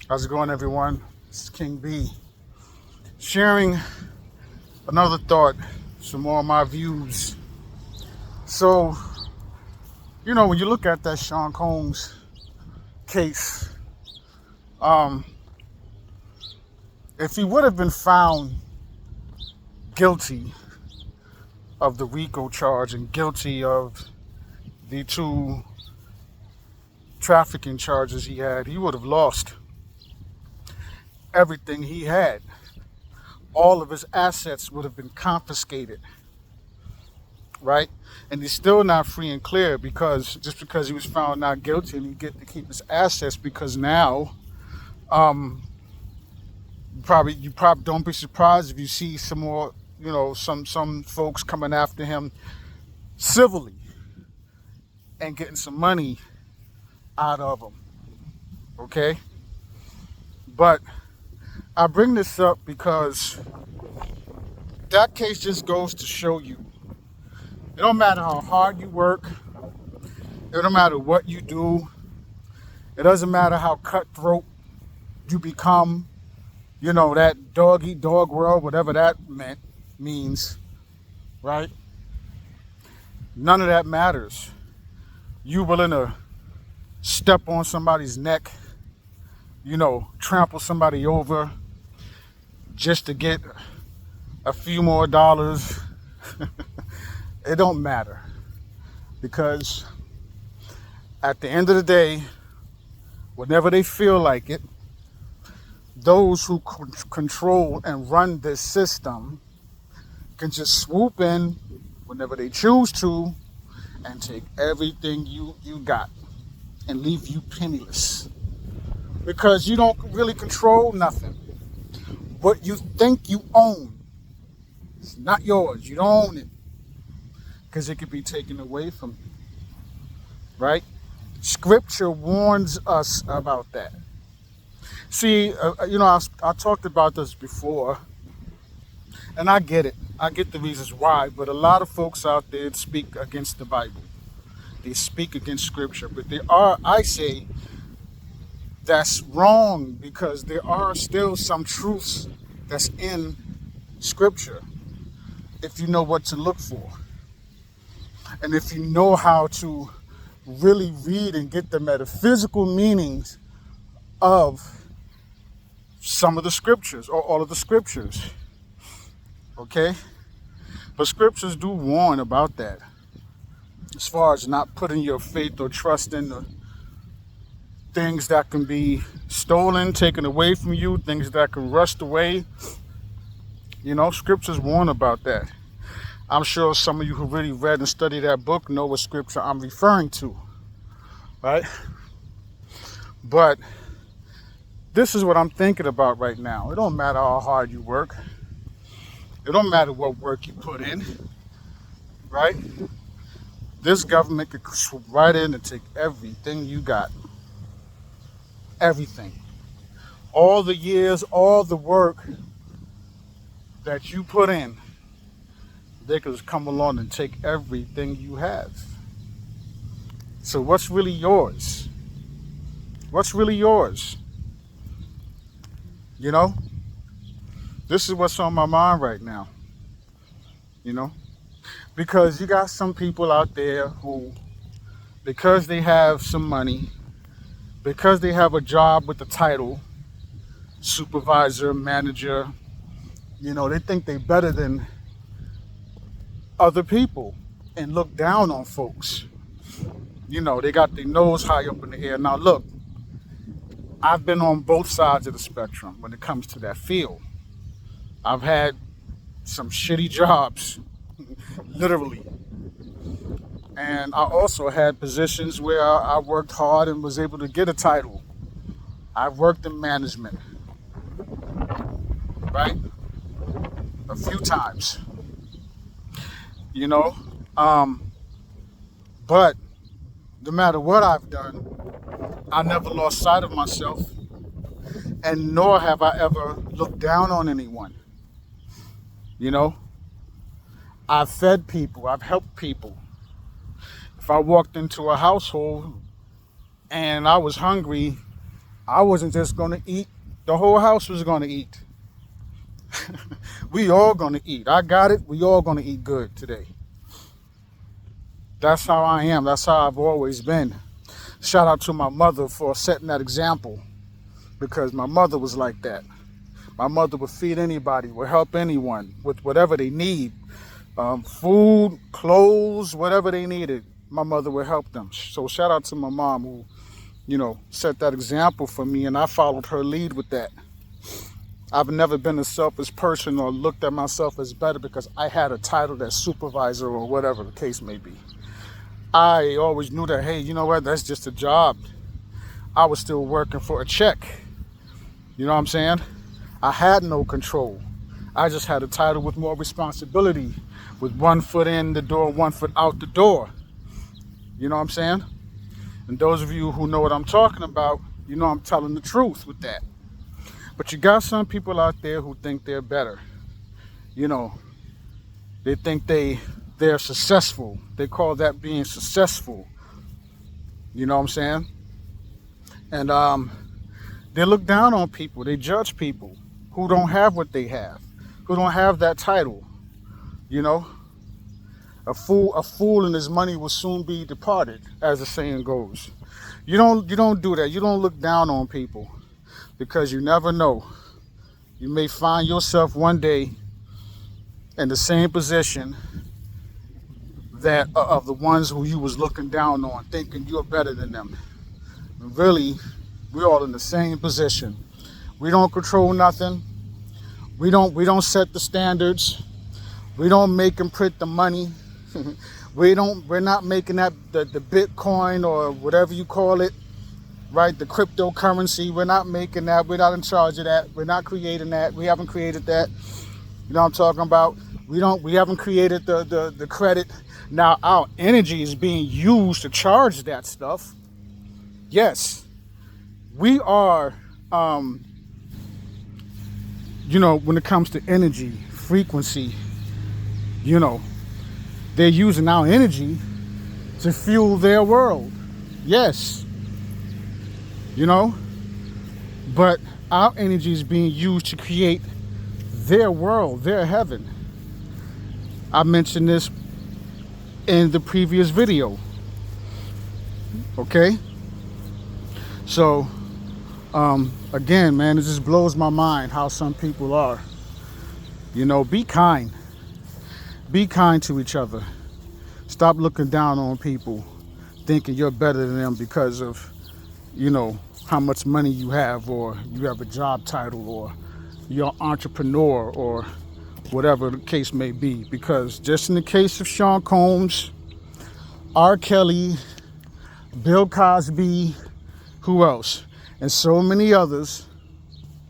How's it going, everyone? This is King B, sharing another thought, some more of my views. So, when you look at that Sean Combs case, um, if he would have been found guilty of the RICO charge and guilty of the two trafficking charges he had, he would have lost everything he had. All of his assets would have been confiscated, right? And he's still not free and clear because he was found not guilty, and he get to keep his assets because now, you probably don't be surprised if you see some more, some folks coming after him civilly and getting some money out of him. Okay, but I bring this up because that case just goes to show you, it don't matter how hard you work, it don't matter what you do, it doesn't matter how cutthroat you become, that dog eat dog world, whatever that means, right? None of that matters. You willing to step on somebody's neck, trample somebody over just to get a few more dollars. It don't matter, because at the end of the day, whenever they feel like it, those who control and run this system can just swoop in whenever they choose to and take everything you got and leave you penniless, because you don't really control nothing. What you think you own, it's not yours. You don't own it, because it could be taken away from you, right? Scripture warns us about that. See, I talked about this before, and I get it. I get the reasons why, but a lot of folks out there speak against the Bible. They speak against Scripture, but I say, that's wrong, because there are still some truths that's in Scripture if you know what to look for. And if you know how to really read and get the metaphysical meanings of some of the scriptures or all of the scriptures, okay? But scriptures do warn about that, as far as not putting your faith or trust in the things that can be stolen, taken away from you, things that can rust away. Scriptures warn about that. I'm sure some of you who really read and studied that book know what scripture I'm referring to, right? But this is what I'm thinking about right now. It don't matter how hard you work. It don't matter what work you put in, right? This government could swoop right in and take everything you got. Everything. All the years, all the work that you put in, they could just come along and take everything you have. So what's really yours? What's really yours? This is what's on my mind right now. Because you got some people out there who, because they have some money, because they have a job with the title supervisor, manager, they think they're better than other people and look down on folks. They got their nose high up in the air. Now look, I've been on both sides of the spectrum when it comes to that field. I've had some shitty jobs, literally. And I also had positions where I worked hard and was able to get a title. I've worked in management, right? A few times, but no matter what I've done, I never lost sight of myself, and nor have I ever looked down on anyone. I've fed people, I've helped people. If I walked into a household and I was hungry I wasn't just going to eat. The whole house was going to eat. We all going to eat. I got it. We all going to eat good today. That's how I am. That's how I've always been. Shout out to my mother for setting that example, because my mother was like that. My mother would feed anybody, would help anyone with whatever they need. Food, clothes, whatever they needed, my mother would help them. So shout out to my mom who, set that example for me, and I followed her lead with that. I've never been a selfish person or looked at myself as better because I had a title as supervisor or whatever the case may be. I always knew that, hey, you know what, that's just a job. I was still working for a check. You know what I'm saying? I had no control. I just had a title with more responsibility, with one foot in the door, one foot out the door. You know what I'm saying? And those of you who know what I'm talking about, you know I'm telling the truth with that. But you got some people out there who think they're better. They think they're successful. They call that being successful. You know what I'm saying? And they look down on people. They judge people who don't have what they have, who don't have that title. A fool and his money will soon be departed, as the saying goes. You don't do that. You don't look down on people, because you never know. You may find yourself one day in the same position that of the ones who you was looking down on, thinking you're better than them. And really, we're all in the same position. We don't control nothing. We don't set the standards. We don't make and print the money. We're not making that the Bitcoin or whatever you call it, right? The cryptocurrency. We're not making that. We're not in charge of that. We're not creating that. We haven't created that. You know what I'm talking about? We haven't created the credit. Now our energy is being used to charge that stuff. Yes. We are when it comes to energy, frequency, they're using our energy to fuel their world. Yes. But our energy is being used to create their world, their heaven. I mentioned this in the previous video. Okay? So, again, man, it just blows my mind how some people are. Be kind. Be kind to each other. Stop looking down on people, thinking you're better than them because of, how much money you have, or you have a job title, or you're an entrepreneur, or whatever the case may be. Because just in the case of Sean Combs, R. Kelly, Bill Cosby, who else? And so many others,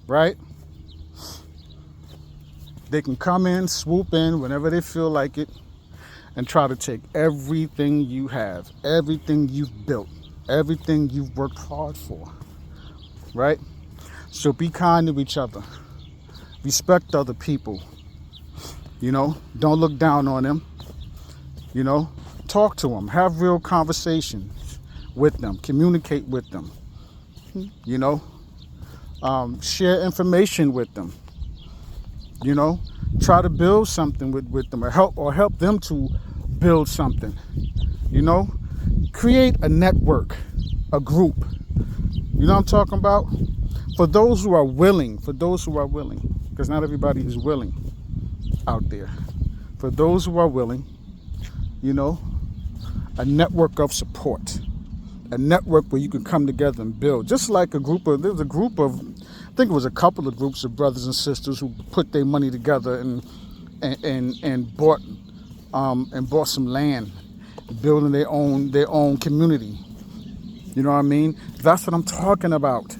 right? They can come in, swoop in whenever they feel like it, and try to take everything you have, everything you've built, everything you've worked hard for, right? So be kind to each other. Respect other people. Don't look down on them. Talk to them. Have real conversations with them. Communicate with them. Share information with them. Try to build something with them, or help them to build something. Create a network, a group. You know what I'm talking about? For those who are willing, because not everybody is willing out there. For those who are willing, a network of support, a network where you can come together and build. Just like there was a group of, I think it was a couple of groups of brothers and sisters who put their money together and bought some land, building their own community. You know what I mean? That's what I'm talking about.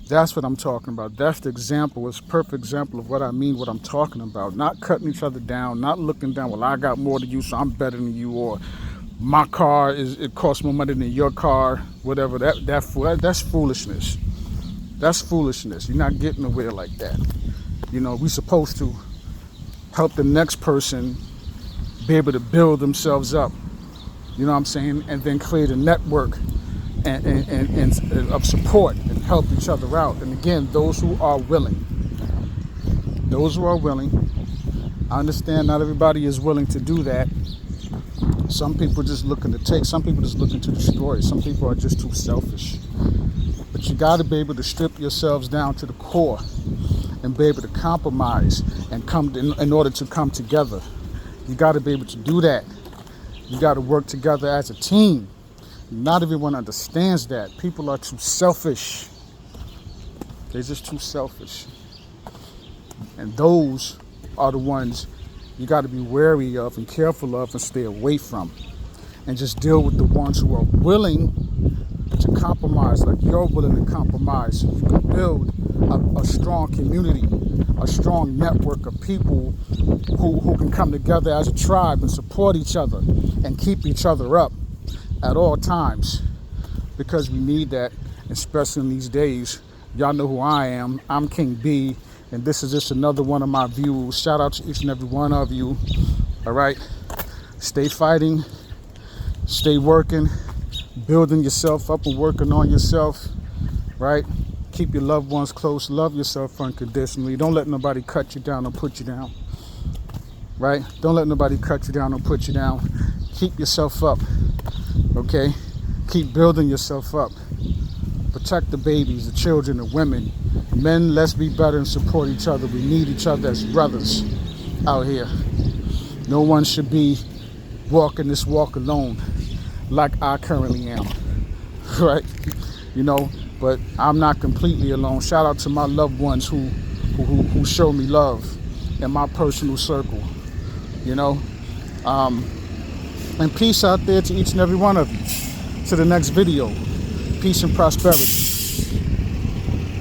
That's what I'm talking about. That's the example. It's a perfect example of what I mean, what I'm talking about. Not cutting each other down, not looking down, well, I got more than you, so I'm better than you, or my car it costs more money than your car, whatever. That's foolishness. That's foolishness. You're not getting nowhere like that. We're supposed to help the next person be able to build themselves up. You know what I'm saying? And then create a network and of support and help each other out. And again, those who are willing. Those who are willing. I understand not everybody is willing to do that. Some people are just looking to take. Some people are just looking to destroy. Some people are just too selfish. But you got to be able to strip yourselves down to the core and be able to compromise and come in order to come together. You got to be able to do that. You got to work together as a team. Not everyone understands that. People are too selfish. They're just too selfish. And those are the ones you got to be wary of and careful of and stay away from. And just deal with the ones who are willing to compromise, like you're willing to compromise, so you can build a strong community, a strong network of people who can come together as a tribe and support each other and keep each other up at all times, because we need that, especially in these days. Y'all know who I am. I'm King B, and this is just another one of my views. Shout out to each and every one of you. All right, stay fighting, stay working, building yourself up and working on yourself, right? Keep your loved ones close. Love yourself unconditionally. Don't let nobody cut you down or put you down, right? Don't let nobody cut you down or put you down. Keep yourself up, okay? Keep building yourself up. Protect the babies, the children, the women. Men, let's be better and support each other. We need each other as brothers out here. No one should be walking this walk alone like I currently am, right? You know, but I'm not completely alone. Shout out to my loved ones who show me love in my personal circle, you know. And peace out there to each and every one of you. To the next video. Peace and prosperity.